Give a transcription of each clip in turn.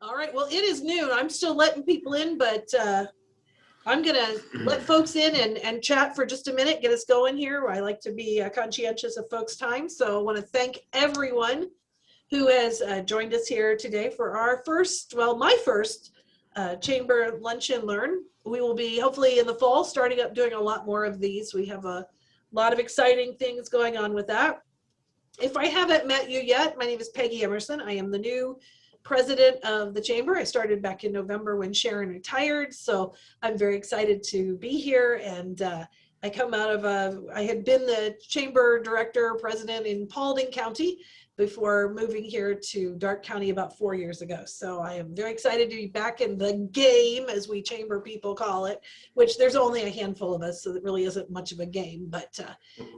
All right, well, it is noon. I'm still letting people in, but I'm going to let folks in and chat for just a minute, get us going here. I like to be conscientious of folks' time. So I want to thank everyone who has joined us here today for our first, well, my first Chamber Lunch and Learn. We will be hopefully in the fall starting up doing a lot more of these. We have a lot of exciting things going on with that. If I haven't met you yet, my name is Peggy Emerson. I am the new president of the Chamber. I started back in November when Sharon retired, so I'm very excited to be here. And I come out of I had been the Chamber Director President in Paulding County before moving here to Darke County about 4 years ago. So I am very excited to be back in the game, as we Chamber people call it, which there's only a handful of us, so it really isn't much of a game, but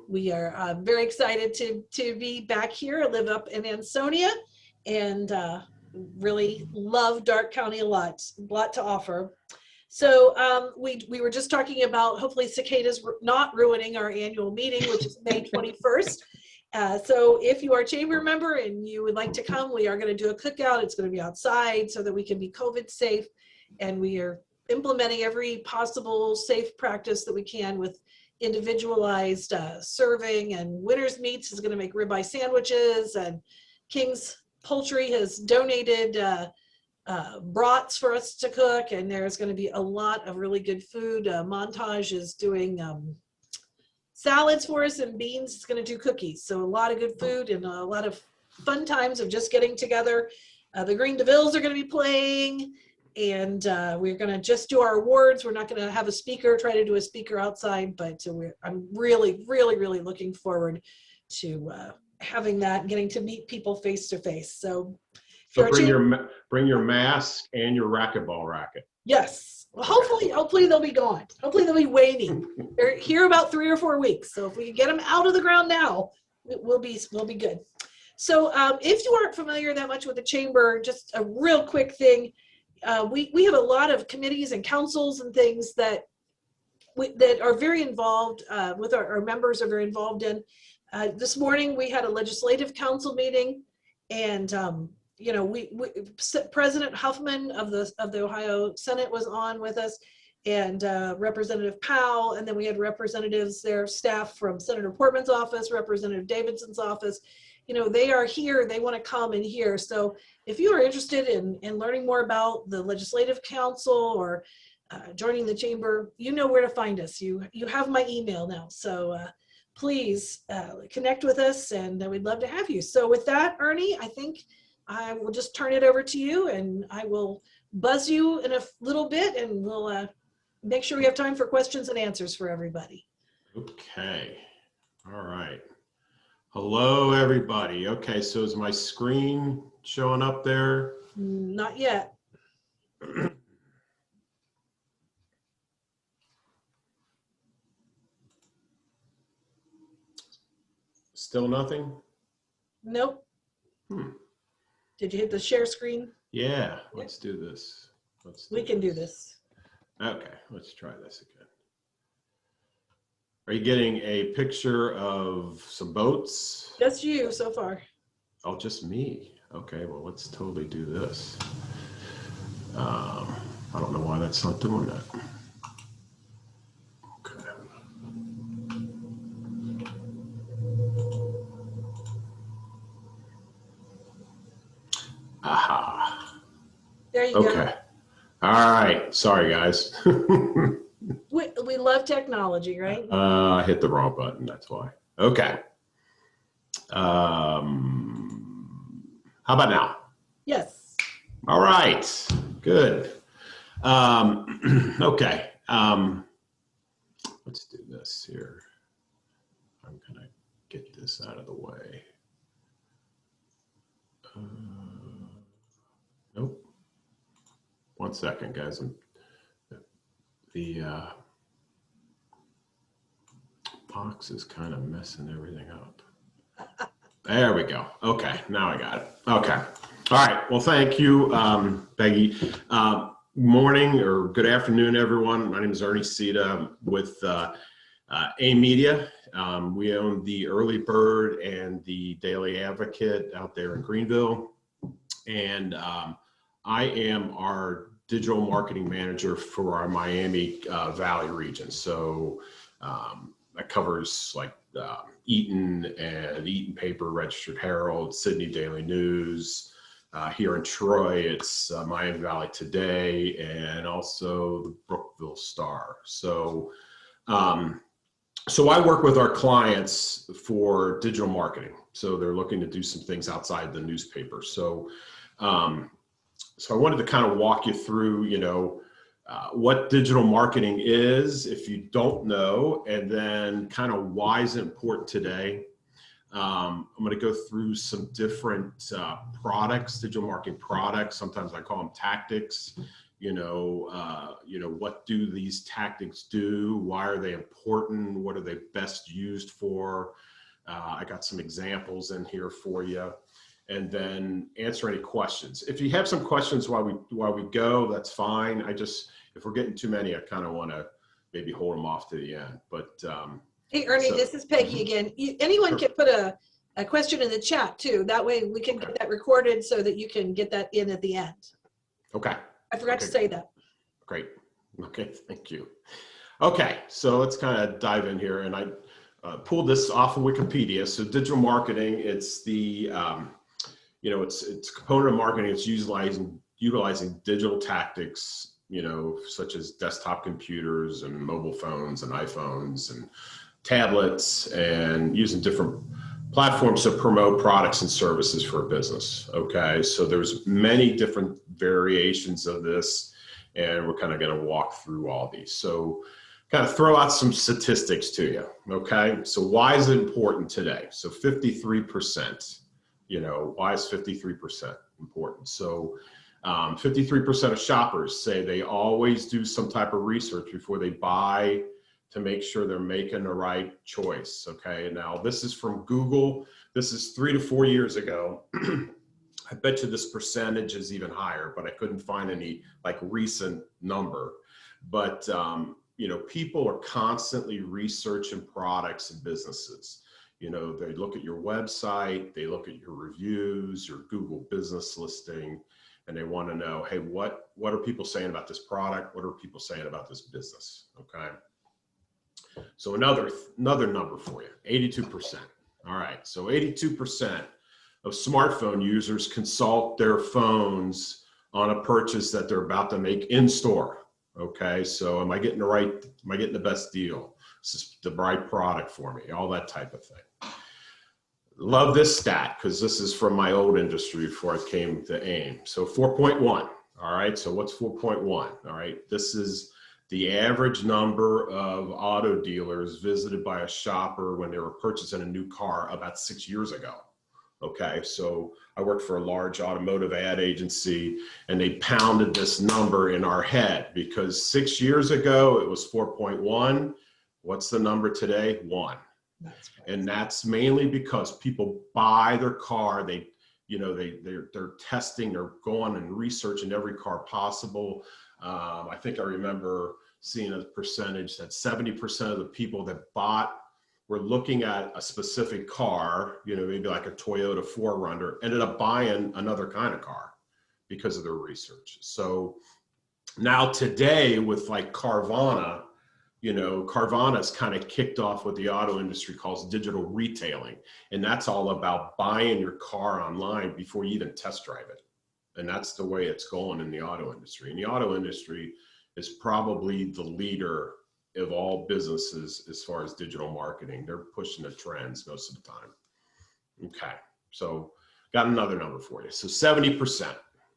we are very excited to be back here. I live up in Ansonia and really love Darke County a lot to offer. So we were just talking about hopefully cicadas not ruining our annual meeting, which is May 21st. So if you are a Chamber member and you would like to come, we are going to do a cookout. It's going to be outside so that we can be COVID safe. And we are implementing every possible safe practice that we can with individualized serving. And Winners Meats is going to make ribeye sandwiches, and King's Poultry has donated brats for us to cook. And there's going to be a lot of really good food. Montage is doing salads for us, and Beans is going to do cookies. So a lot of good food and a lot of fun times of just getting together. The Green DeVilles are going to be playing, and we're going to just do our awards. We're not going to have a speaker, try to do a speaker outside, but I'm really, really, really looking forward to having that and getting to meet people face to face. So bring your mask and your racquetball racket. Yes. Well, hopefully they'll be gone. Hopefully they'll be waning. They're here about 3 or 4 weeks. So if we can get them out of the ground now, we'll be good. So if you aren't familiar that much with the Chamber, just a real quick thing. We have a lot of committees and councils and things that are very involved with our members are very involved in. This morning we had a legislative council meeting, and you know, President Huffman of the Ohio Senate was on with us, and Representative Powell, and then we had representatives, their staff from Senator Portman's office, Representative Davidson's office. You know, they are here, they want to come and hear. So if you are interested in learning more about the Legislative Council or joining the Chamber, you know where to find us. You have my email now. So please connect with us, and we'd love to have you. So with that, Ernie, I think I will just turn it over to you, and I will buzz you in a little bit, and we'll make sure we have time for questions and answers for everybody. Okay. All right. Hello, everybody. Okay, so is my screen showing up there? Not yet. Still nothing? Nope. Did you hit the share screen? Yeah, let's do this. We can do this. Okay, let's try this again. Are you getting a picture of some boats? Just you so far. Oh, just me. Okay, well, let's totally do this. I don't know why that's not doing that. Okay. Aha. There you go. Okay. All right. Sorry, guys. We love technology, right? I hit the wrong button. That's why. Okay. How about now? Yes. All right. Good. Okay. Let's do this here. I'm going to get this out of the way. Nope. 1 second, guys. The box is kind of messing everything up. There we go. Okay, now I got it. Okay. All right. Well, thank you, Peggy. Morning or good afternoon, everyone. My name is Ernie Sita with A Media. We own the Early Bird and the Daily Advocate out there in Greenville. And I am our digital marketing manager for our Miami Valley region. So that covers like Eaton and Eaton Paper, Registered Herald, Sydney Daily News. Here in Troy, it's Miami Valley Today and also the Brookville Star. So I work with our clients for digital marketing. So they're looking to do some things outside the newspaper. So I wanted to kind of walk you through, what digital marketing is, if you don't know, and then kind of why is it important today. I'm going to go through some different products, digital marketing products. Sometimes I call them tactics. What do these tactics do? Why are they important? What are they best used for? I got some examples in here for you, and then answer any questions. If you have some questions while we go, that's fine. If we're getting too many, I kind of want to maybe hold them off to the end. But hey, Ernie, this is Peggy again. Anyone can put a question in the chat too. That way we can get that recorded so that you can get that in at the end. Okay. I forgot to say that. Great. Okay, thank you. Okay, so let's kind of dive in here, and I pulled this off of Wikipedia. So digital marketing, it's the it's a component of marketing. It's utilizing digital tactics, such as desktop computers and mobile phones and iPhones and tablets, and using different platforms to promote products and services for a business. Okay, so there's many different variations of this, and we're kind of going to walk through all these. So kind of throw out some statistics to you. Okay, so why is it important today? So 53%, why is 53% important? So 53% of shoppers say they always do some type of research before they buy to make sure they're making the right choice. Okay, now this is from Google. This is 3 to 4 years ago. I bet you this percentage is even higher, but I couldn't find any like recent number. But people are constantly researching products and businesses. They look at your website, they look at your reviews, your Google business listing, and they want to know, hey, what are people saying about this product? What are people saying about this business? Okay. So another number for you, 82%. All right, so 82% of smartphone users consult their phones on a purchase that they're about to make in store. Okay, so am I getting the best deal? Is this the right product for me? All that type of thing. Love this stat because this is from my old industry before I came to AIM. So 4.1. All right, so what's 4.1? All right, this is the average number of auto dealers visited by a shopper when they were purchasing a new car about 6 years ago. Okay, so I worked for a large automotive ad agency, and they pounded this number in our head because 6 years ago it was 4.1. What's the number today? 1. And that's mainly because people buy their car. They're testing, they're going and researching every car possible. I think I remember seeing a percentage that 70% of the people that were looking at a specific car, maybe like a Toyota 4Runner, ended up buying another kind of car because of their research. So now today with like Carvana, Carvana's kind of kicked off what the auto industry calls digital retailing. And that's all about buying your car online before you even test drive it. And that's the way it's going in the auto industry. And the auto industry is probably the leader of all businesses as far as digital marketing. They're pushing the trends most of the time. Okay, so got another number for you. So 70%,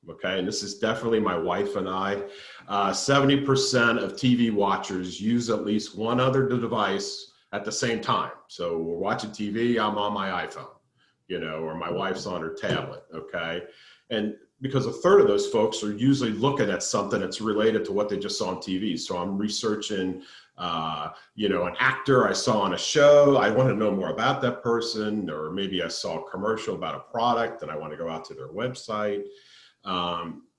okay, and this is definitely my wife and I. 70% of TV watchers use at least one other device at the same time. So we're watching TV, I'm on my iPhone, or my wife's on her tablet, okay? And because a third of those folks are usually looking at something that's related to what they just saw on TV. So I'm researching, an actor I saw on a show. I want to know more about that person, or maybe I saw a commercial about a product and I want to go out to their website.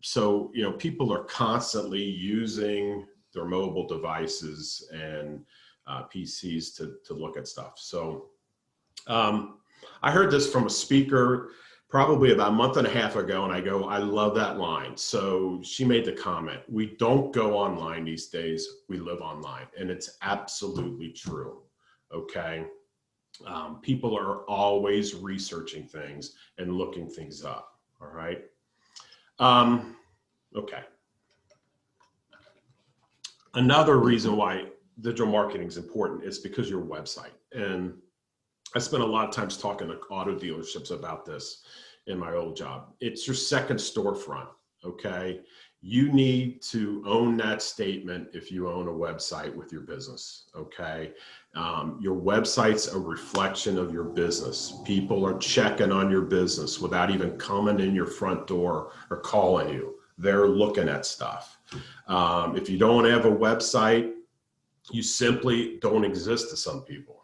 So people are constantly using their mobile devices and PCs to look at stuff. So I heard this from a speaker. probably about a month and a half ago, and I go, I love that line. So she made the comment, we don't go online these days, we live online. And it's absolutely true, okay? People are always researching things and looking things up, all right? Okay. Another reason why digital marketing is important is because your website. And I spent a lot of times talking to auto dealerships about this in my old job. It's your second storefront, okay? You need to own that statement if you own a website with your business, okay? Your website's a reflection of your business. People are checking on your business without even coming in your front door or calling you. They're looking at stuff. If you don't have a website, you simply don't exist to some people.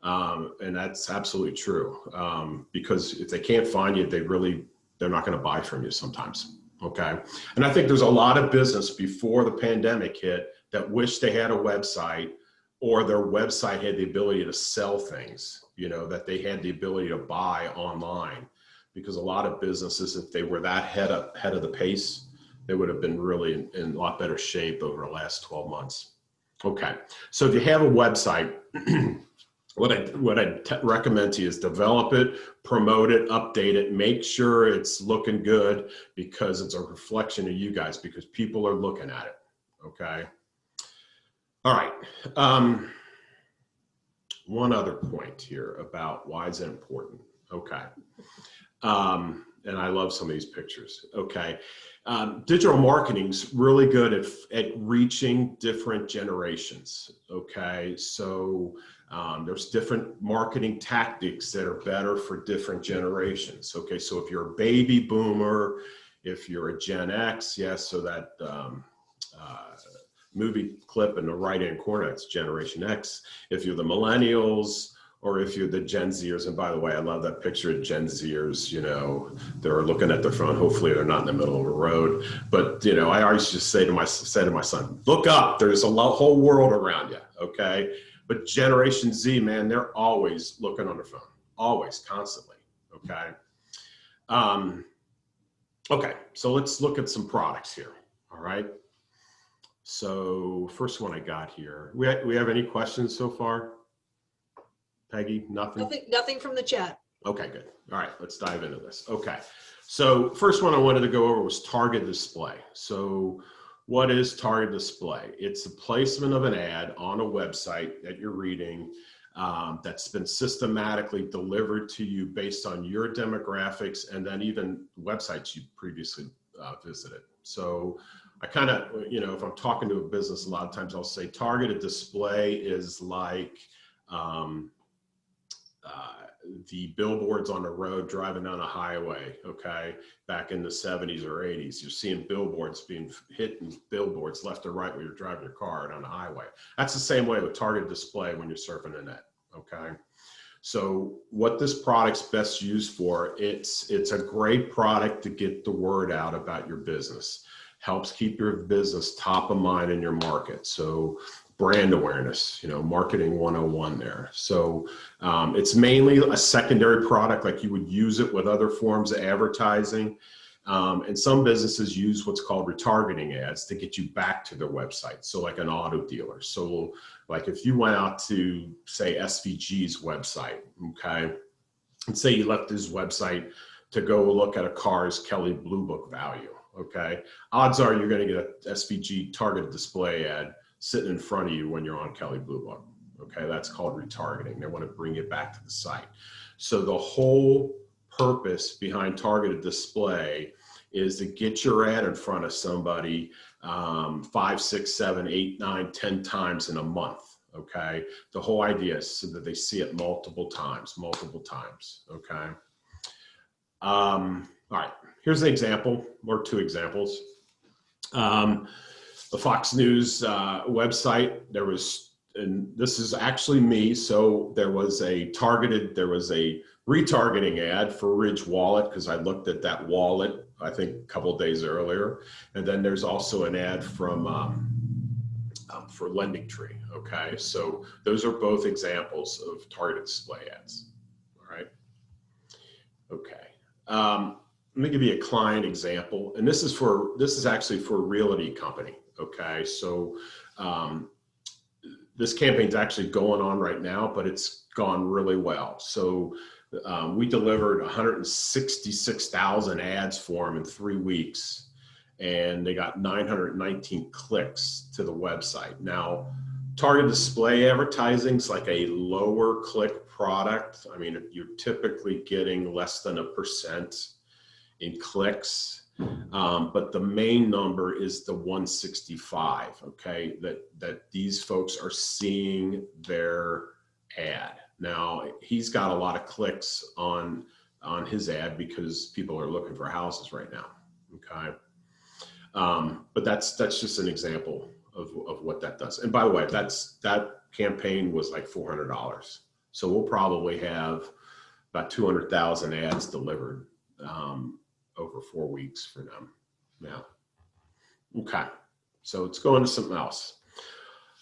And that's absolutely true. Because if they can't find you, they're not going to buy from you sometimes. Okay. And I think there's a lot of business before the pandemic hit that wish they had a website, or their website had the ability to sell things, that they had the ability to buy online. Because a lot of businesses, if they were that head of the pace, they would have been really in a lot better shape over the last 12 months. Okay. So if you have a website, what I recommend to you is develop it, promote it, update it, make sure it's looking good, because it's a reflection of you guys, because people are looking at it, okay? All right. One other point here about why is it important, okay? And I love some of these pictures, okay? Digital marketing's really good at reaching different generations, okay? So there's different marketing tactics that are better for different generations, okay? So if you're a baby boomer, if you're a Gen X, yes, so that movie clip in the right-hand corner, that's Generation X. If you're the millennials, or if you're the Gen Zers, and by the way, I love that picture of Gen Zers, they're looking at their phone. Hopefully they're not in the middle of a road. But, I always just say to my son, look up, there's a whole world around you, okay? But Generation Z, man, they're always looking on their phone, always, constantly, okay? Okay, so let's look at some products here, all right? So first one I got here, we have any questions so far? Peggy, nothing? Nothing from the chat. Okay, good. All right, let's dive into this. Okay, so first one I wanted to go over was target display. So what is target display? It's the placement of an ad on a website that you're reading that's been systematically delivered to you based on your demographics, and then even websites you previously visited. So I kind of, if I'm talking to a business, a lot of times I'll say targeted display is like the billboards on the road driving down a highway, okay, back in the 70s or 80s. You're seeing billboards being hitting billboards left or right when you're driving your car down the highway. That's the same way with targeted display when you're surfing the net, okay? So what this product's best used for, it's a great product to get the word out about your business. Helps keep your business top of mind in your market. So brand awareness, marketing 101 there. So it's mainly a secondary product, like you would use it with other forms of advertising. And some businesses use what's called retargeting ads to get you back to their website. So like an auto dealer. So like if you went out to, say, SVG's website, okay, and say you left his website to go look at a car's Kelley Blue Book value, okay, odds are you're going to get an SVG targeted display ad sitting in front of you when you're on Kelley Blue Book. Okay, that's called retargeting. They want to bring you back to the site. So the whole purpose behind targeted display is to get your ad in front of somebody 5, 6, 7, 8, 9, 10 times in a month. Okay, the whole idea is so that they see it multiple times. Okay. All right, here's an example or two examples. The Fox News website, and this is actually me. So there was a retargeting ad for Ridge Wallet, because I looked at that wallet, I think a couple of days earlier. And then there's also an ad from for Lending Tree. Okay, so those are both examples of targeted display ads. All right. Okay. Let me give you a client example, and this is actually for a realty company. Okay, so this campaign's actually going on right now, but it's gone really well. So we delivered 166,000 ads for them in 3 weeks, and they got 919 clicks to the website. Now, targeted display advertising is like a lower click product. I mean, you're typically getting less than 1% in clicks. But the main number is the 165, okay, that these folks are seeing their ad. Now, he's got a lot of clicks on his ad because people are looking for houses right now, okay? But that's just an example of what that does. And by the way, that campaign was like $400. So we'll probably have about 200,000 ads delivered over 4 weeks for them now. Okay, so let's go into something else.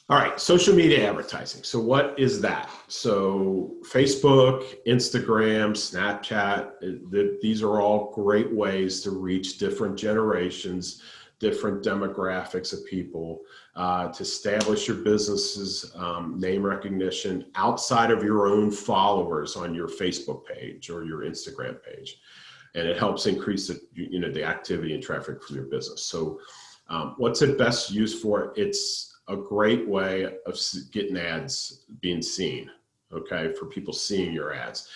All right, social media advertising. So what is that? So Facebook, Instagram, Snapchat, these are all great ways to reach different generations, different demographics of people, to establish your business's name recognition outside of your own followers on your Facebook page or your Instagram page. And it helps increase the activity and traffic from your business. So what's it best used for? It's a great way of getting ads being seen, okay, for people seeing your ads.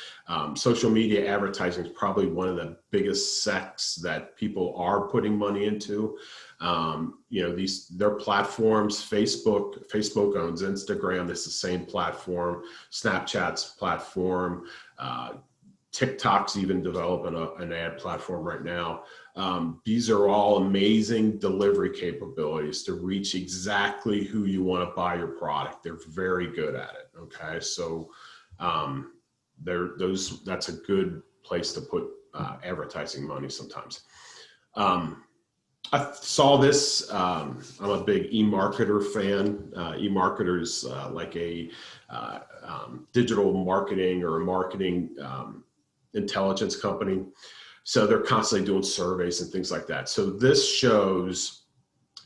Social media advertising is probably one of the biggest sects that people are putting money into. Their platforms, Facebook owns Instagram, it's the same platform, Snapchat's platform, TikTok's even developing an ad platform right now. These are all amazing delivery capabilities to reach exactly who you want to buy your product. They're very good at it. Okay, so that's a good place to put advertising money sometimes. I saw this. I'm a big eMarketer fan. eMarketer is like a digital marketing or a marketing intelligence company. So they're constantly doing surveys and things like that. So this shows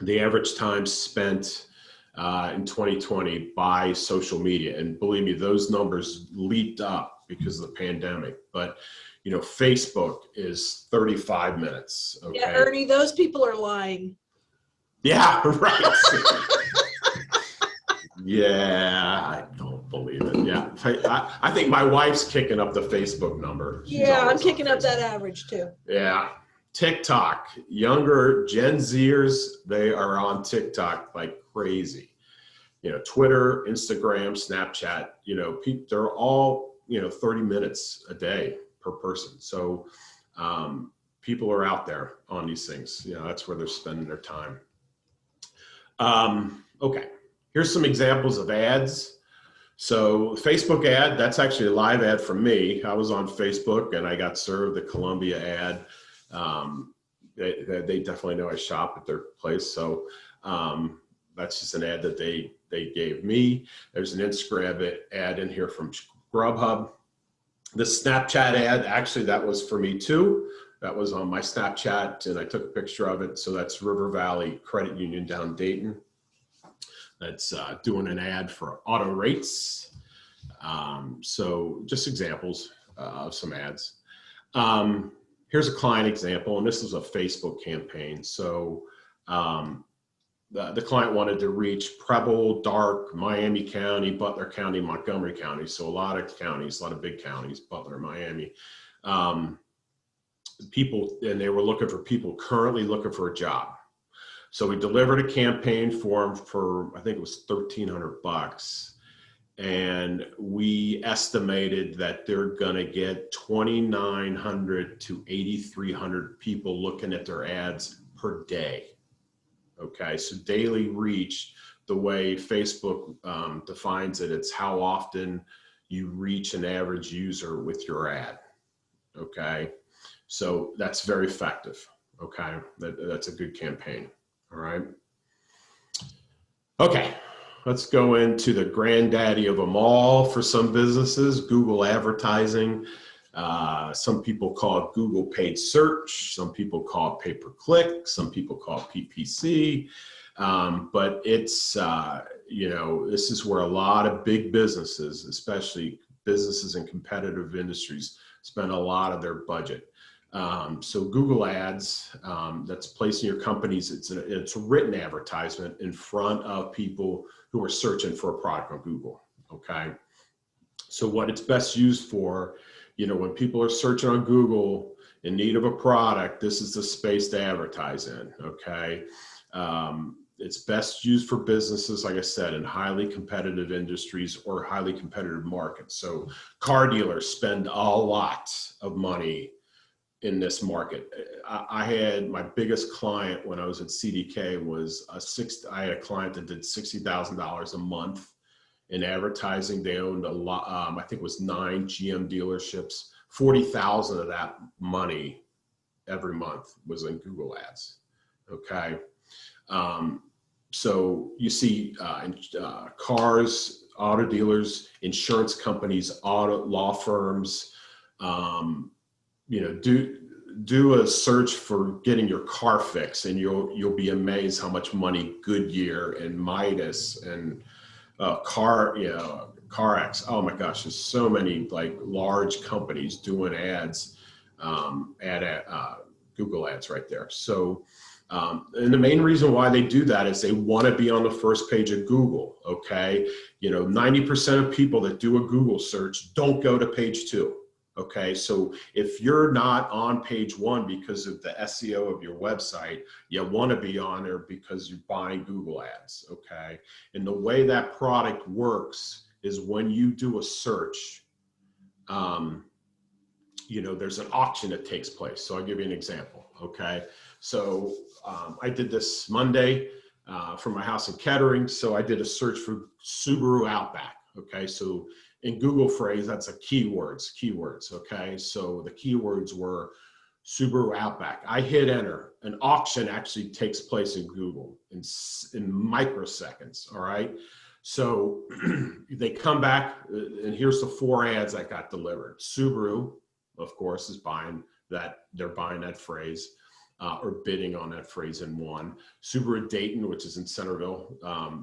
the average time spent in 2020 by social media. And believe me, those numbers leaped up because of the pandemic. But, Facebook is 35 minutes. Okay. Yeah, Ernie, those people are lying. Yeah, right. Yeah, I don't believe it. Yeah, I think my wife's kicking up the Facebook number. Yeah, I'm kicking up that average too. Yeah, TikTok, younger Gen Zers, they are on TikTok like crazy. Twitter, Instagram, Snapchat, they're all, 30 minutes a day per person. So people are out there on these things. That's where they're spending their time. Okay. Here's some examples of ads. So Facebook ad, that's actually a live ad from me. I was on Facebook and I got served the Columbia ad. They definitely know I shop at their place. So that's just an ad that they gave me. There's an Instagram ad in here from Grubhub. The Snapchat ad, actually that was for me too. That was on my Snapchat and I took a picture of it. So that's River Valley Credit Union down Dayton. That's doing an ad for auto rates. So just examples of some ads. Here's a client example, and this is a Facebook campaign. So the client wanted to reach Preble, Darke, Miami County, Butler County, Montgomery County. So a lot of counties, a lot of big counties, Butler, Miami. People, and they were looking for people currently looking for a job. So we delivered a campaign form for, I think it was $1,300. And we estimated that they're gonna get 2,900 to 8,300 people looking at their ads per day. Okay, so daily reach, the way Facebook defines it, it's how often you reach an average user with your ad. Okay, so that's very effective. Okay, that's a good campaign. All right. Okay, let's go into the granddaddy of them all for some businesses, Google advertising. Some people call it Google paid search. Some people call it pay-per-click. Some people call it PPC. But it's, this is where a lot of big businesses, especially businesses in competitive industries, spend a lot of their budget. So Google Ads, that's placing your company's, it's a written advertisement in front of people who are searching for a product on Google, okay? So what it's best used for, when people are searching on Google in need of a product, this is the space to advertise in, okay? It's best used for businesses, like I said, in highly competitive industries or highly competitive markets. So car dealers spend a lot of money in this market. I had my biggest client when I was at CDK was I had a client that did $60,000 a month in advertising. They owned a lot, I think it was 9 GM dealerships. 40,000 of that money every month was in Google Ads, okay? So you see cars, auto dealers, insurance companies, law firms, do a search for getting your car fixed, and you'll be amazed how much money Goodyear and Midas and CarX. Oh my gosh, there's so many like large companies doing ads, Google Ads right there. So, and the main reason why they do that is they want to be on the first page of Google. Okay, 90% of people that do a Google search don't go to page 2. Okay, so if you're not on page 1 because of the SEO of your website, you want to be on there because you're buying Google Ads. Okay, and the way that product works is when you do a search, there's an auction that takes place. So I'll give you an example. Okay, so I did this Monday for my house in Kettering. So I did a search for Subaru Outback. Okay, so in Google phrase, that's a keywords, okay? So the keywords were Subaru Outback. I hit enter. An auction actually takes place in Google in microseconds, all right? So they come back, and here's the 4 ads that got delivered. Subaru, of course, is buying that, they're buying that phrase, or bidding on that phrase in 1. Subaru Dayton, which is in Centerville,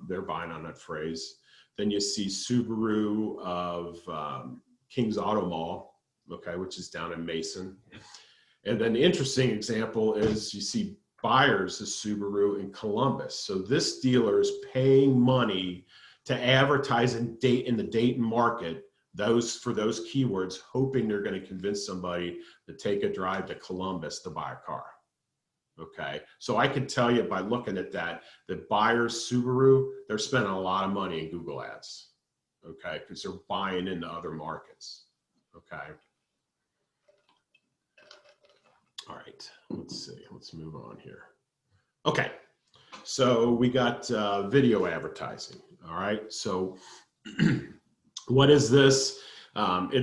they're buying on that phrase. Then you see Subaru of King's Auto Mall, okay, which is down in Mason. And then the interesting example is you see buyers of Subaru in Columbus. So this dealer is paying money to advertise in the Dayton market, for those keywords, hoping they're going to convince somebody to take a drive to Columbus to buy a car. Okay, so I can tell you by looking at that buyers Subaru, they're spending a lot of money in Google Ads, okay, because they're buying into other markets, okay. All right, let's see, let's move on here. Okay, so we got video advertising, all right, so what is this?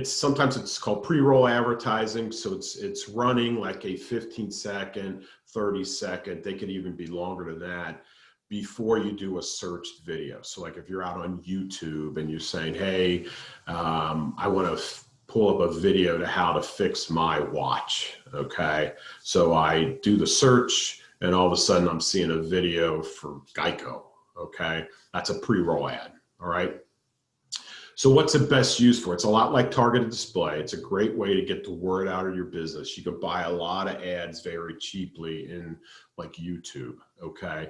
Sometimes it's called pre-roll advertising. So it's running like a 15-second, 30-second, they could even be longer than that before you do a searched video. So like if you're out on YouTube and you're saying, hey, I want to pull up a video to how to fix my watch. Okay. So I do the search and all of a sudden I'm seeing a video for Geico. Okay. That's a pre-roll ad. All right. So what's it best used for? It's a lot like targeted display. It's a great way to get the word out of your business. You can buy a lot of ads very cheaply in like YouTube, okay?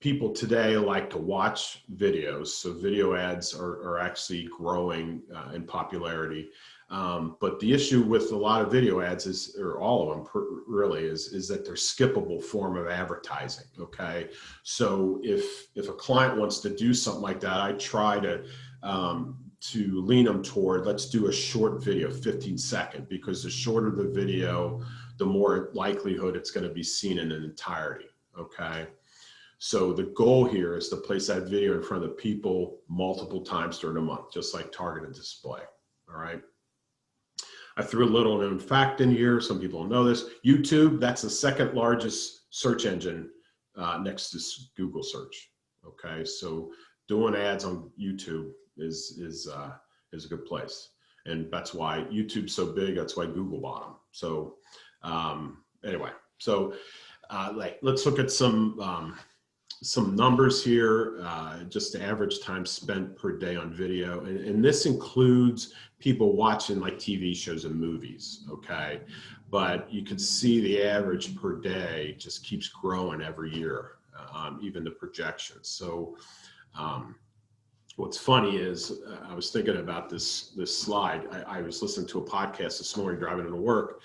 People today like to watch videos. So video ads are actually growing in popularity. But the issue with a lot of video ads is, or all of them really, is that they're skippable form of advertising, okay? So if a client wants to do something like that, I try to lean them toward, let's do a short video, 15-second, because the shorter the video, the more likelihood it's going to be seen in an entirety, okay? So the goal here is to place that video in front of people multiple times during a month, just like targeted display, all right? I threw a little known fact in here. Some people don't know this. YouTube, that's the 2nd largest search engine next to Google search, okay? So doing ads on YouTube is a good place. And that's why YouTube's so big. That's why Google bought them. So anyway, so let's look at some numbers here, just the average time spent per day on video. And this includes people watching like TV shows and movies, okay? But you can see the average per day just keeps growing every year, even the projections. So what's funny is I was thinking about this slide. I was listening to a podcast this morning driving into work,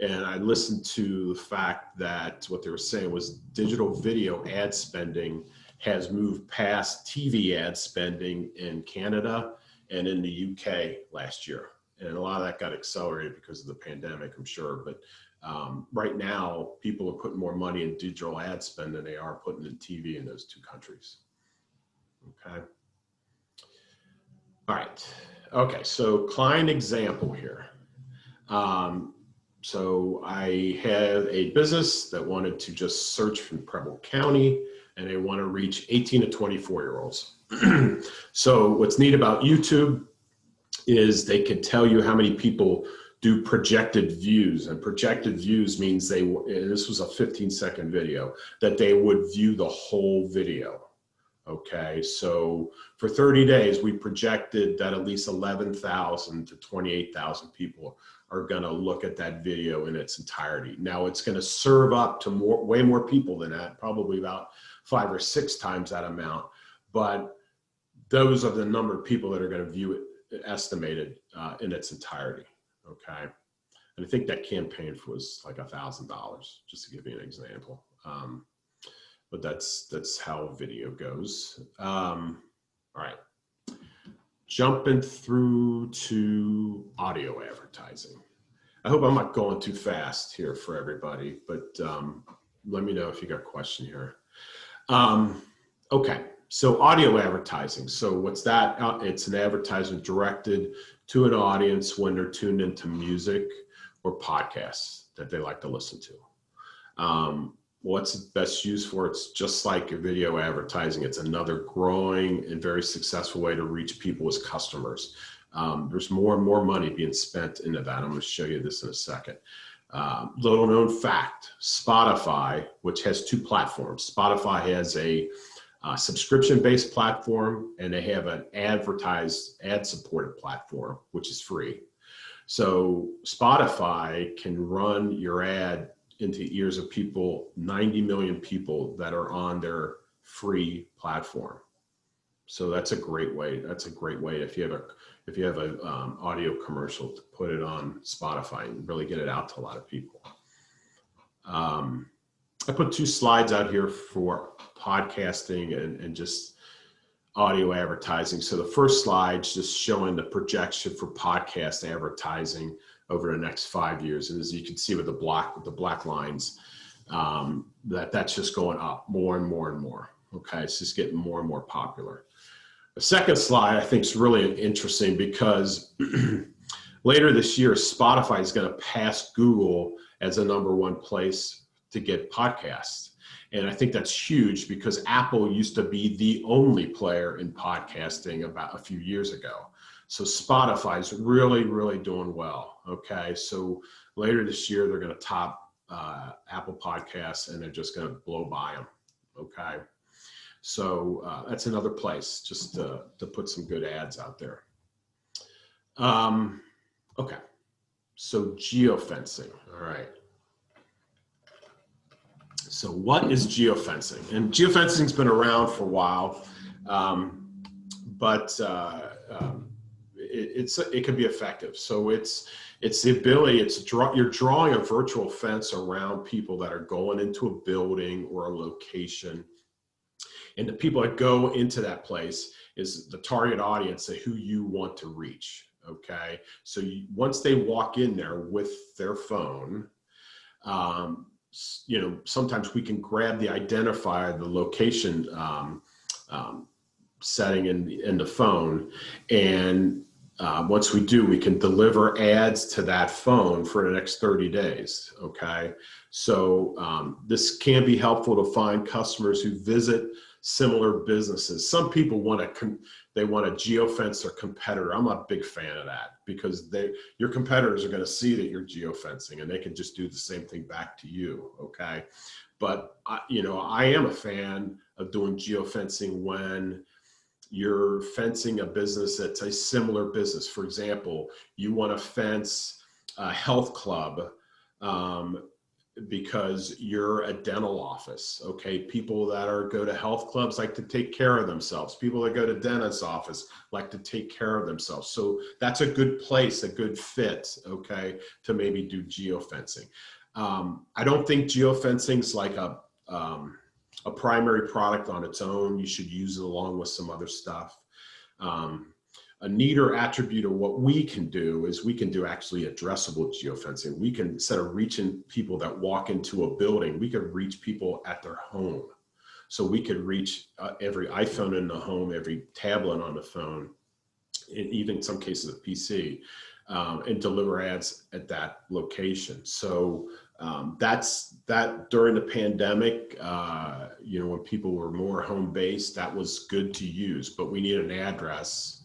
and I listened to the fact that what they were saying was digital video ad spending has moved past TV ad spending in Canada and in the UK last year. And a lot of that got accelerated because of the pandemic, I'm sure. But right now, people are putting more money in digital ad spend than they are putting in TV in those two countries. Okay. All right. Okay. So client example here. So I had a business that wanted to just search from Preble County, and they want to reach 18 to 24-year-olds. So what's neat about YouTube is they can tell you how many people do projected views, and projected views means this was a 15-second video, that they would view the whole video. Okay, so for 30 days, we projected that at least 11,000 to 28,000 people are going to look at that video in its entirety. Now it's going to serve up to way more people than that, probably about 5 or 6 times that amount. But those are the number of people that are going to view it estimated in its entirety. Okay, and I think that campaign was like $1,000, just to give you an example. But that's how video goes. All right. Jumping through to audio advertising. I hope I'm not going too fast here for everybody, but let me know if you got a question here. Okay, so audio advertising. So what's that? It's an advertisement directed to an audience when they're tuned into music or podcasts that they like to listen to. What's it best used for? It's just like video advertising. It's another growing and very successful way to reach people as customers. There's more and more money being spent into that. I'm going to show you this in a second. Little known fact, Spotify, which has 2 platforms. Spotify has a subscription-based platform, and they have an ad-supported platform, which is free. So Spotify can run your ad into ears of people, 90 million people that are on their free platform. So that's a great way. That's a great way if you have a audio commercial to put it on Spotify and really get it out to a lot of people. I put 2 slides out here for podcasting and just audio advertising. So the first slide's just showing the projection for podcast advertising over the next 5 years. And as you can see with the black lines, that's just going up more and more and more. Okay, it's just getting more and more popular. The second slide I think is really interesting because later this year, Spotify is going to pass Google as a #1 place to get podcasts. And I think that's huge because Apple used to be the only player in podcasting about a few years ago. So Spotify is really, really doing well. Okay, so later this year, they're going to top Apple Podcasts, and they're just going to blow by them. Okay, so that's another place just to put some good ads out there. Okay, so geofencing. All right. So what is geofencing? And geofencing's been around for a while, but it can be effective. So it's the ability, you're drawing a virtual fence around people that are going into a building or a location. And the people that go into that place is the target audience of who you want to reach. Okay. So once they walk in there with their phone, sometimes we can grab the identifier, the location setting in the phone. And once we do, we can deliver ads to that phone for the next 30 days. Okay. So this can be helpful to find customers who visit similar businesses. Some people they want to geofence their competitor. I'm a big fan of that, because your competitors are going to see that you're geofencing, and they can just do the same thing back to you. Okay. But I am a fan of doing geofencing when you're fencing a business that's a similar business. For example, you want to fence a health club, because you're a dental office. Okay. People that go to health clubs like to take care of themselves. People that go to dentist's office like to take care of themselves. So that's a good place, a good fit, okay, to maybe do geofencing. I don't think geofencing is like a primary product on its own. You should use it along with some other stuff. A neater attribute of what we can do is we can do actually addressable geofencing. We can, instead of reaching people that walk into a building, we could reach people at their home. So we could reach every iPhone in the home, every tablet on the phone, and even in some cases a PC, and deliver ads at that location. So that's that during the pandemic, when people were more home-based, that was good to use, but we need an address.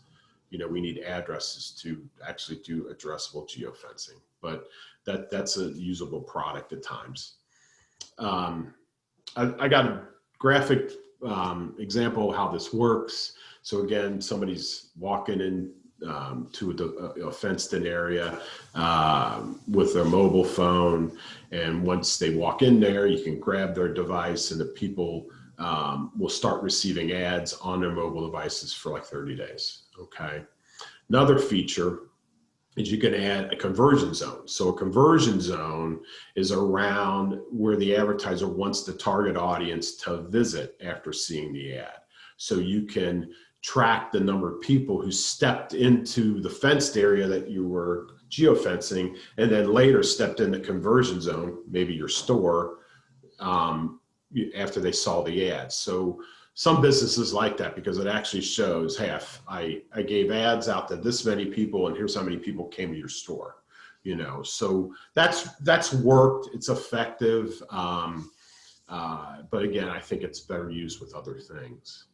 We need addresses to actually do addressable geofencing, but that's a usable product at times. I got a graphic example of how this works. So again, somebody's walking in to a fenced-in area with their mobile phone, and once they walk in there, you can grab their device, and the people will start receiving ads on their mobile devices for like 30 days. Okay. Another feature is you can add a conversion zone. So a conversion zone is around where the advertiser wants the target audience to visit after seeing the ad. So you can track the number of people who stepped into the fenced area that you were geofencing, and then later stepped in the conversion zone, maybe your store, after they saw the ad. So some businesses like that, because it actually shows, hey, I gave ads out to this many people, and here's how many people came to your store. So that's worked. It's effective. But again, I think it's better used with other things.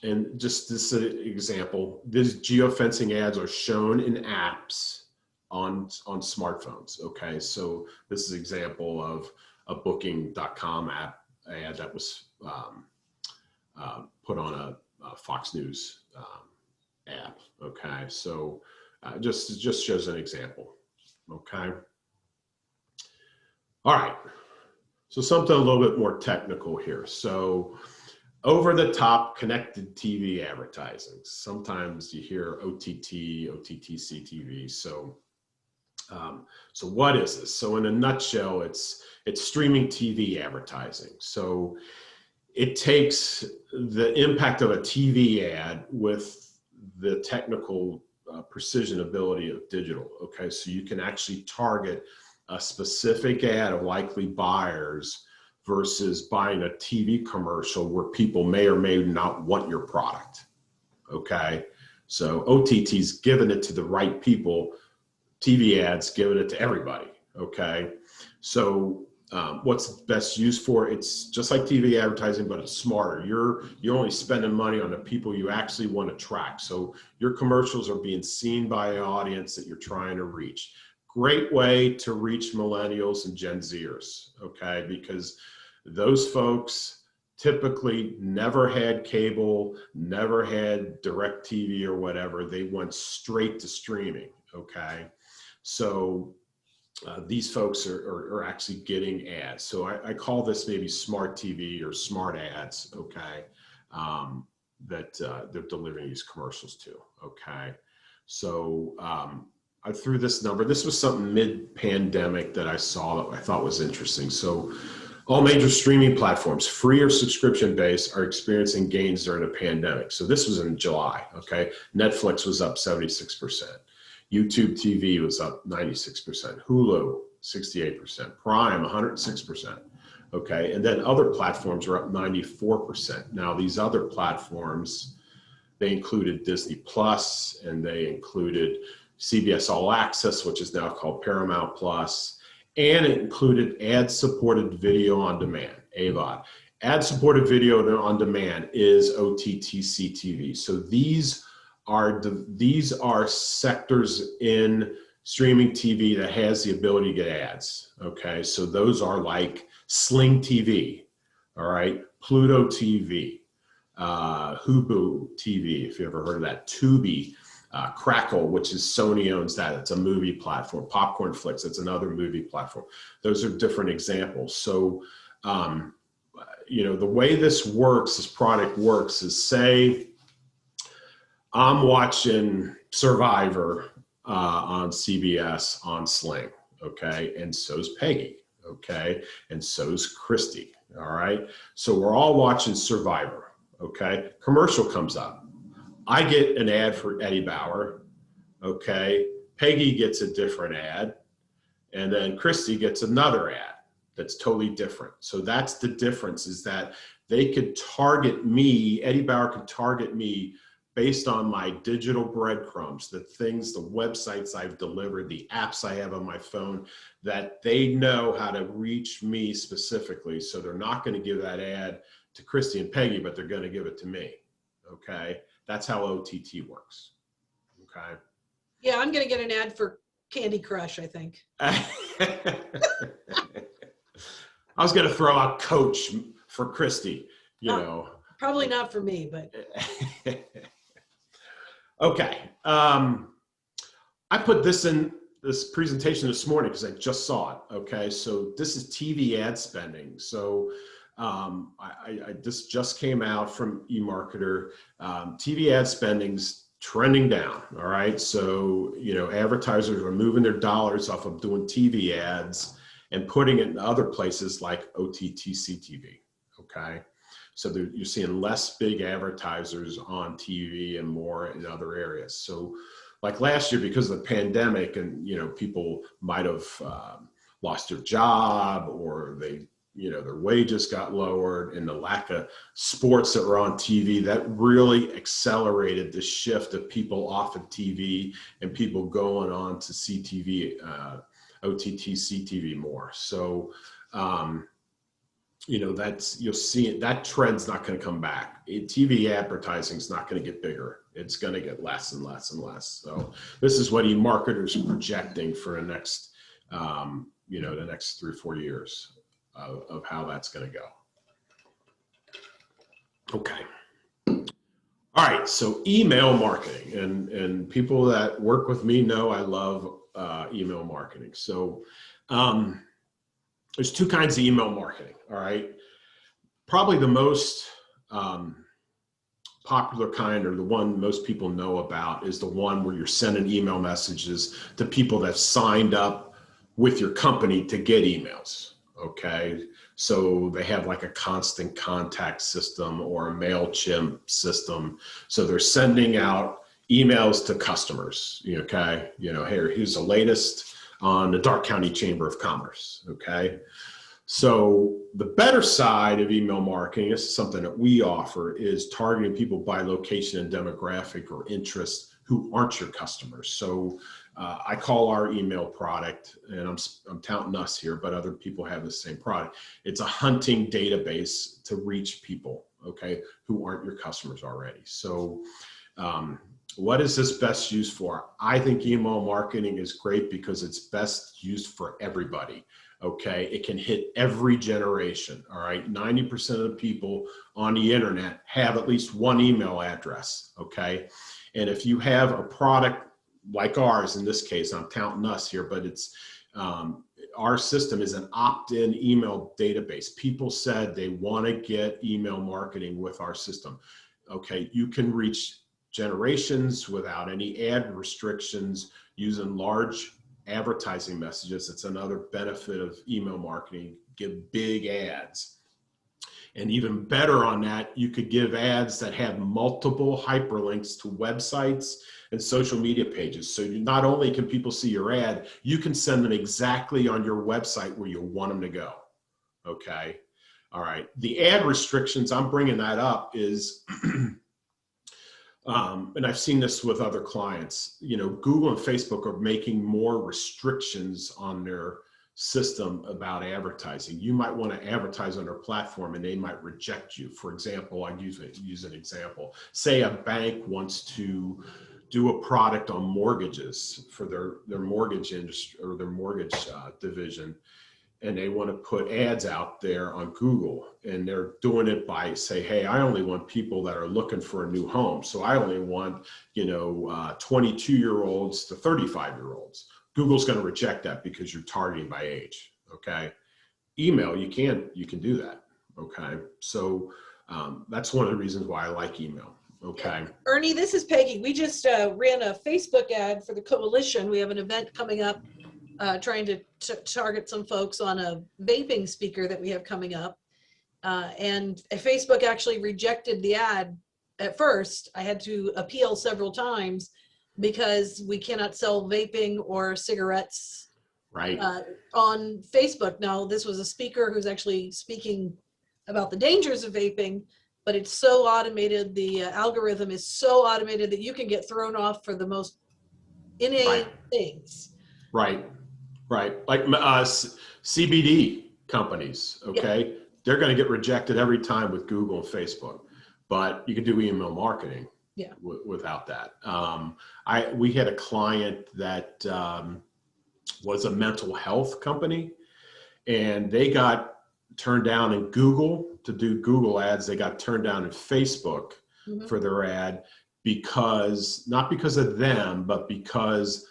And just this example, these geofencing ads are shown in apps on smartphones. Okay, so this is an example of a Booking.com ad that was put on a Fox News app. Okay, so just shows an example. Okay. All right. So something a little bit more technical here. So over-the-top connected TV advertising. Sometimes you hear OTT, OTTC TV. So what is this? So in a nutshell, it's streaming TV advertising. So it takes the impact of a TV ad with the technical precision ability of digital. Okay, so you can actually target a specific ad of likely buyers versus buying a TV commercial where people may or may not want your product. Okay, so OTT's giving it to the right people, TV ads giving it to everybody. Okay, so what's best used for? It's just like TV advertising, but it's smarter. You're only spending money on the people you actually want to track. So your commercials are being seen by an audience that you're trying to reach. Great way to reach millennials and Gen Zers, okay? Because those folks typically never had cable, never had direct TV or whatever. They went straight to streaming, okay? So these folks are actually getting ads. So I call this maybe smart TV or smart ads, okay, that they're delivering these commercials to, okay? So I threw this number. This was something mid-pandemic that I saw that I thought was interesting. So all major streaming platforms, free or subscription-based, are experiencing gains during the pandemic. So this was in July, okay? Netflix was up 76%. YouTube TV was up 96%, Hulu 68%, Prime 106%, okay? And then other platforms were up 94%. Now these other platforms, they included Disney Plus, and they included CBS All Access, which is now called Paramount Plus, and it included ad-supported video on demand, AVOD. Ad-supported video on demand is OTT-CTV. So these are sectors in streaming TV that has the ability to get ads. Okay, so those are like Sling TV, all right, Pluto TV, Hubu TV, if you ever heard of that, Tubi, Crackle, which is Sony owns that. It's a movie platform. Popcorn Flicks, it's another movie platform. Those are different examples. So, the way this product works is, say I'm watching Survivor on CBS on Sling, okay? And so's Peggy, okay? And so's Christy, all right? So we're all watching Survivor, okay? Commercial comes up. I get an ad for Eddie Bauer, okay? Peggy gets a different ad, and then Christy gets another ad that's totally different. So that's the difference, is that they could target me, Eddie Bauer could target me based on my digital breadcrumbs, the websites I've delivered, the apps I have on my phone, that they know how to reach me specifically. So they're not going to give that ad to Christy and Peggy, but they're going to give it to me, okay? That's how OTT works, okay? Yeah, I'm going to get an ad for Candy Crush, I think. I was going to throw out Coach for Christy, Probably not for me, but. Okay. I put this in this presentation this morning because I just saw it. Okay. So this is TV ad spending. So this just came out from eMarketer. TV ad spending's trending down. All right. So, advertisers are moving their dollars off of doing TV ads and putting it in other places like OTT CTV. Okay. So you're seeing less big advertisers on TV and more in other areas. So like last year, because of the pandemic, and people might have lost their job, or their wages got lowered, and the lack of sports that were on TV, that really accelerated the shift of people off of TV and people going on to CTV, OTT CTV more. So you'll see it, that trend's not going to come back. TV advertising is not going to get bigger. It's going to get less and less and less. So this is what eMarketer's projecting for the next, the next 3 or 4 years of how that's going to go. Okay. All right. So email marketing, and people that work with me know I love email marketing. So, there's 2 kinds of email marketing, all right? Probably the most popular kind, or the one most people know about, is the one where you're sending email messages to people that signed up with your company to get emails, okay? So they have like a constant contact system or a MailChimp system. So they're sending out emails to customers, okay? Here's the latest on the Darke County Chamber of Commerce, okay? So the better side of email marketing, this is something that we offer, is targeting people by location and demographic or interest who aren't your customers. So I call our email product, and I'm touting us here, but other people have the same product. It's a hunting database to reach people, okay, who aren't your customers already. So what is this best used for? I think email marketing is great because it's best used for everybody. Okay, it can hit every generation. All right, 90% of the people on the internet have at least one email address. Okay, and if you have a product like ours, in this case, I'm touting us here, but it's our system is an opt-in email database. People said they want to get email marketing with our system. Okay, you can reach generations without any ad restrictions using large advertising messages. It's another benefit of email marketing. Give big ads. And even better on that, you could give ads that have multiple hyperlinks to websites and social media pages. So not only can people see your ad, you can send them exactly on your website where you want them to go. Okay. All right. The ad restrictions, I'm bringing that up, is and I've seen this with other clients, Google and Facebook are making more restrictions on their system about advertising. You might want to advertise on their platform and they might reject you. For example, I use an example. Say a bank wants to do a product on mortgages for their mortgage industry or their mortgage division, and they want to put ads out there on Google, and they're doing it by say, hey, I only want people that are looking for a new home. So I only want, 22-year-olds to 35-year-olds. Google's going to reject that because you're targeting by age. Okay. Email, you can do that. Okay. So that's one of the reasons why I like email. Okay. Ernie, this is Peggy. We just ran a Facebook ad for the coalition. We have an event coming up trying to target some folks on a vaping speaker that we have coming up. And Facebook actually rejected the ad at first. I had to appeal several times because we cannot sell vaping or cigarettes right on Facebook. Now, this was a speaker who's actually speaking about the dangers of vaping, but it's so automated, the algorithm is so automated that you can get thrown off for the most inane things. Right. Like CBD companies, okay? Yeah. They're going to get rejected every time with Google and Facebook, but you can do email marketing without that. We had a client that was a mental health company, and they got turned down in Google to do Google ads. They got turned down in Facebook for their ad not because of them, but because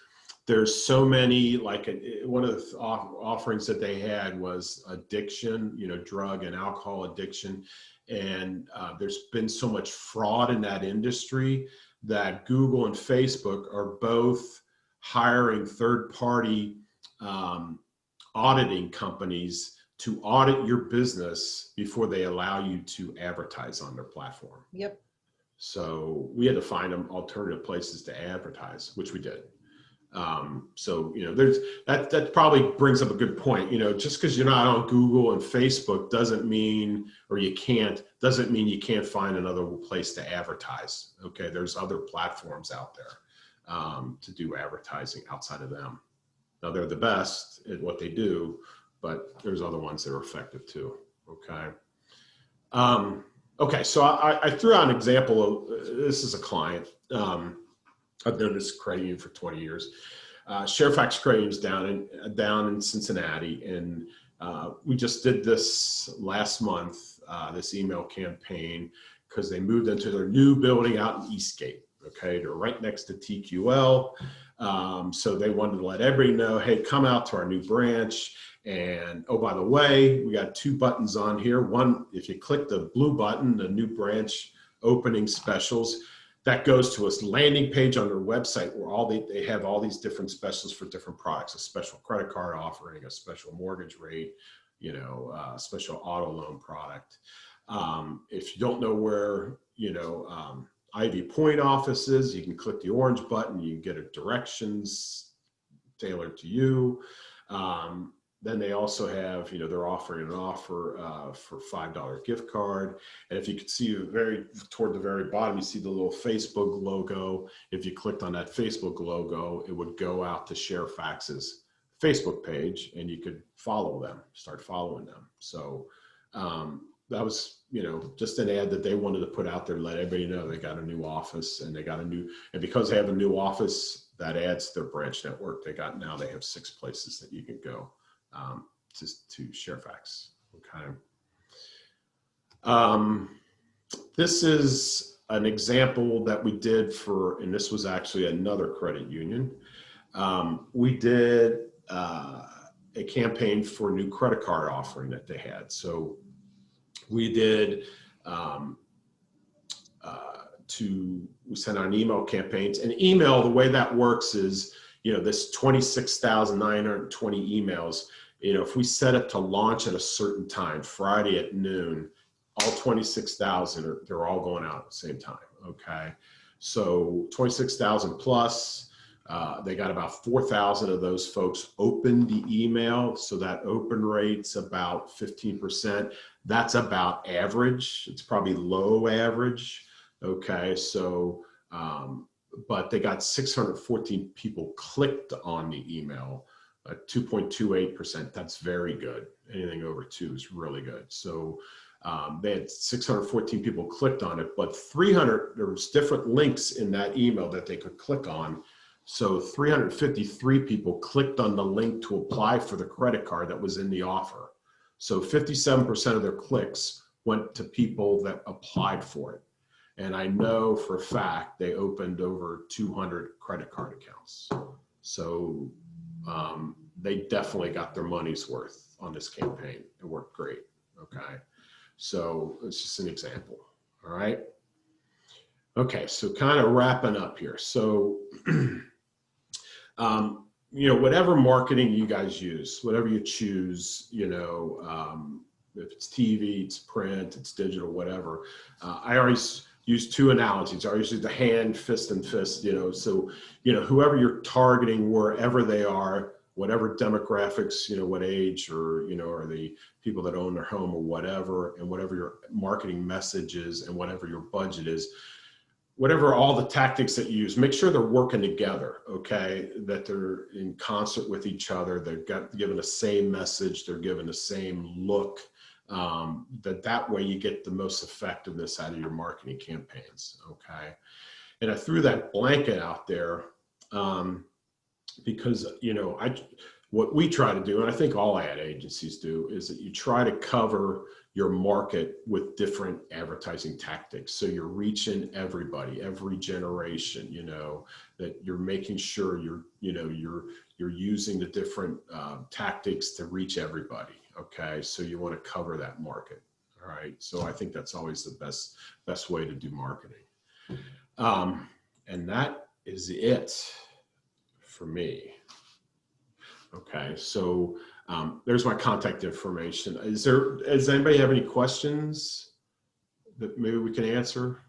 there's so many, like one of the offerings that they had was addiction, drug and alcohol addiction. And there's been so much fraud in that industry that Google and Facebook are both hiring third-party auditing companies to audit your business before they allow you to advertise on their platform. Yep. So we had to find them alternative places to advertise, which we did. There's that probably brings up a good point. Just because you're not on Google and Facebook doesn't mean you can't find another place to advertise. Okay, there's other platforms out there to do advertising outside of them. Now they're the best at what they do, but there's other ones that are effective too. Okay. Okay, so I threw out an example of this is a client. I've done this credit union for 20 years. Fairfax Credit Union's down in Cincinnati, and we just did this last month, this email campaign, because they moved into their new building out in Eastgate. Okay, they're right next to TQL, so they wanted to let everybody know, hey, come out to our new branch. And oh, by the way, we got 2 buttons on here. One, if you click the blue button, the new branch opening specials, that goes to a landing page on their website where they have all these different specials for different products, a special credit card offering, a special mortgage rate, a special auto loan product. If you don't know where, Ivy Point office is, you can click the orange button, you can get a directions tailored to you. Then they also have, they're offering an offer for $5 gift card. And if you could see toward the very bottom, you see the little Facebook logo. If you clicked on that Facebook logo, it would go out to Fairfax's Facebook page and you could follow them, start following them. So that was, just an ad that they wanted to put out there, let everybody know they got a new office and and because they have a new office, that adds to their branch network. They have 6 places that you can go. To Fairfax. Okay. This is an example that we did and this was actually another credit union. We did a campaign for a new credit card offering that they had. So we did we sent out email campaigns, and email, the way that works is, this 26,920 emails, if we set it to launch at a certain time, Friday at noon, all 26,000 they're all going out at the same time. Okay. So 26,000 plus, they got about 4,000 of those folks opened the email. So that open rate's about 15%. That's about average. It's probably low average. Okay. So, but they got 614 people clicked on the email. 2.28%. That's very good. Anything over 2 is really good. So they had 614 people clicked on it, but 300, there was different links in that email that they could click on. So 353 people clicked on the link to apply for the credit card that was in the offer. So 57% of their clicks went to people that applied for it. And I know for a fact they opened over 200 credit card accounts. So they definitely got their money's worth on this campaign. It worked great. Okay. So it's just an example. All right. Okay. So kind of wrapping up here. So, you know, whatever marketing you guys use, whatever you choose, you know, if it's TV, it's print, it's digital, whatever. I always use 2 analogies. I always use the hand, fist, and fist, you know. So, you know, whoever you're targeting, wherever they are, whatever demographics, you know, what age, or, you know, are the people that own their home or whatever, and whatever your marketing message is and whatever your budget is, whatever all the tactics that you use, make sure they're working together, okay? That they're in concert with each other. They've got given the same message. They're given the same look. That way you get the most effectiveness out of your marketing campaigns, okay? And I threw that blanket out there because, you know, what we try to do, and I think all ad agencies do, is that you try to cover your market with different advertising tactics. So you're reaching everybody, every generation, you know, that you're making sure you're using the different tactics to reach everybody. Okay. So you want to cover that market. All right. So I think that's always the best way to do marketing. And that is it for me. Okay. So there's my contact information. Does anybody have any questions that maybe we can answer?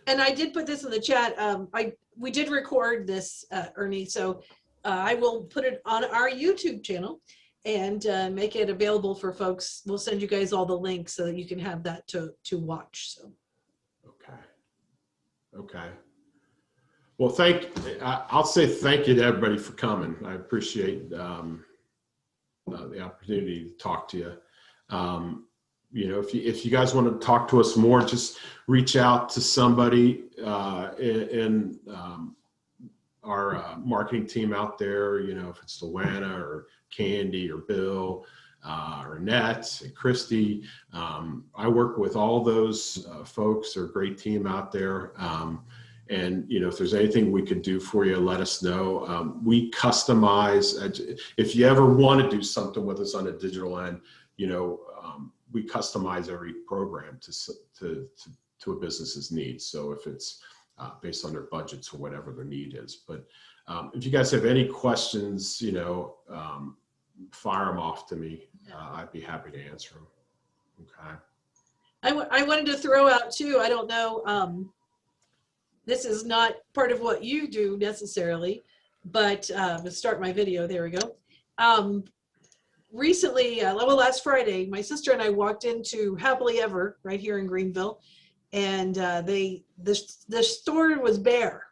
And I did put this in the chat. We did record this, Ernie, so I will put it on our YouTube channel and make it available for folks. We'll send you guys all the links so that you can have that to watch. So. Okay. Okay. Well, I'll say thank you to everybody for coming. I appreciate the opportunity to talk to you. You know, if you guys want to talk to us more, just reach out to somebody in our marketing team out there. You know, if it's Luana or Candy or Bill or Nets and Christy. I work with all those folks. They're a great team out there. And, you know, if there's anything we could do for you, let us know. We customize. If you ever want to do something with us on a digital end, you know, we customize every program to a business's needs. So if it's based on their budgets or whatever their need is. But if you guys have any questions, you know, fire them off to me. I'd be happy to answer them. Okay. I wanted to throw out too, I don't know, this is not part of what you do necessarily, but let's start my video. There we go. Recently, well, last Friday, my sister and I walked into Happily Ever right here in Greenville, and the store was bare.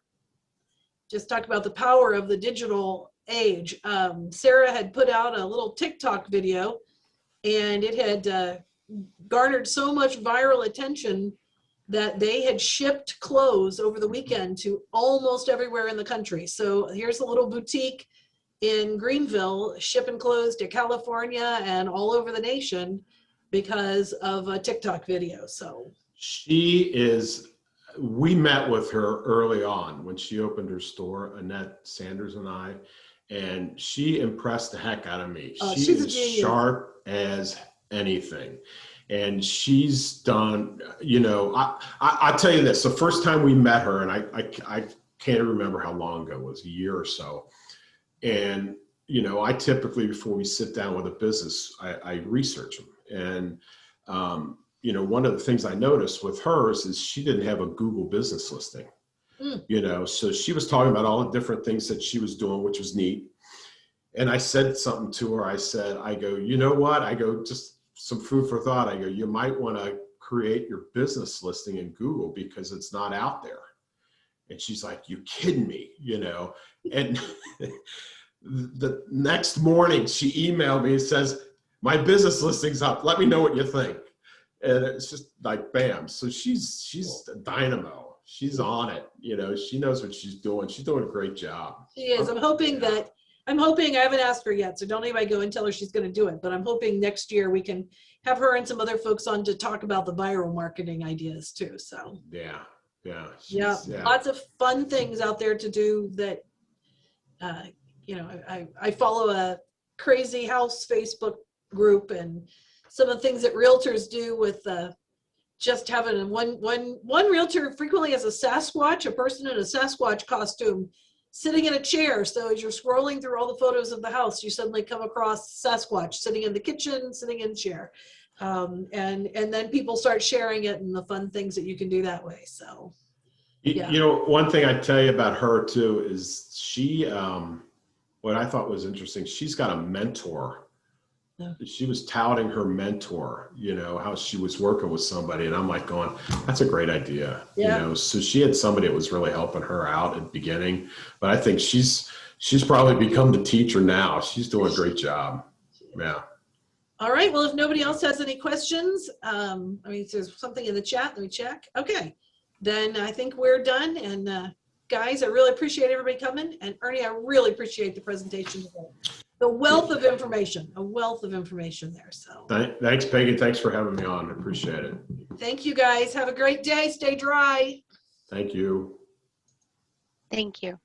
Just talk about the power of the digital age. Sarah had put out a little TikTok video, and it had garnered so much viral attention that they had shipped clothes over the weekend to almost everywhere in the country. So here's a little boutique in Greenville shipping clothes to California and all over the nation because of a TikTok video. So we met with her early on when she opened her store, Annette Sanders and I, and she impressed the heck out of me. She is sharp as anything. And she's done, you know, I'll tell you this, the first time we met her, and I can't remember how long ago, it was a year or so. And, you know, I typically, before we sit down with a business, I research them. And, you know, one of the things I noticed with hers is she didn't have a Google business listing, you know, so she was talking about all the different things that she was doing, which was neat. And I said something to her. I go, you know what? I go, just some food for thought. I go, you might want to create your business listing in Google because it's not out there. And she's like, you kidding me, you know? And the next morning she emailed me and says, my business listing's up. Let me know what you think. And it's just like, bam. So she's a dynamo. She's on it. You know, she knows what she's doing. She's doing a great job. She is. I'm hoping, I haven't asked her yet, so don't anybody go and tell her she's going to do it. But I'm hoping next year we can have her and some other folks on to talk about the viral marketing ideas too. So yeah, lots of fun things out there to do that, you know, I follow a crazy house Facebook group, and some of the things that realtors do with just having one realtor frequently has a Sasquatch, a person in a Sasquatch costume sitting in a chair. So as you're scrolling through all the photos of the house, you suddenly come across Sasquatch sitting in the kitchen, sitting in a chair. And then people start sharing it and the fun things that you can do that way. So, yeah. You know, one thing I tell you about her too is she, what I thought was interesting, she's got a mentor. Yeah. She was touting her mentor, you know, how she was working with somebody. And I'm like going, that's a great idea. Yeah. You know, so she had somebody that was really helping her out at the beginning, but I think she's probably become the teacher now. She's doing a great job. Yeah. All right. Well, if nobody else has any questions, I mean, if there's something in the chat, let me check. Okay. Then I think we're done. And guys, I really appreciate everybody coming. And Ernie, I really appreciate the presentation today. The wealth of information, a wealth of information there. So Thanks, Peggy. Thanks for having me on. I appreciate it. thank you guys. Have a great day. Stay dry. Thank you. Thank you.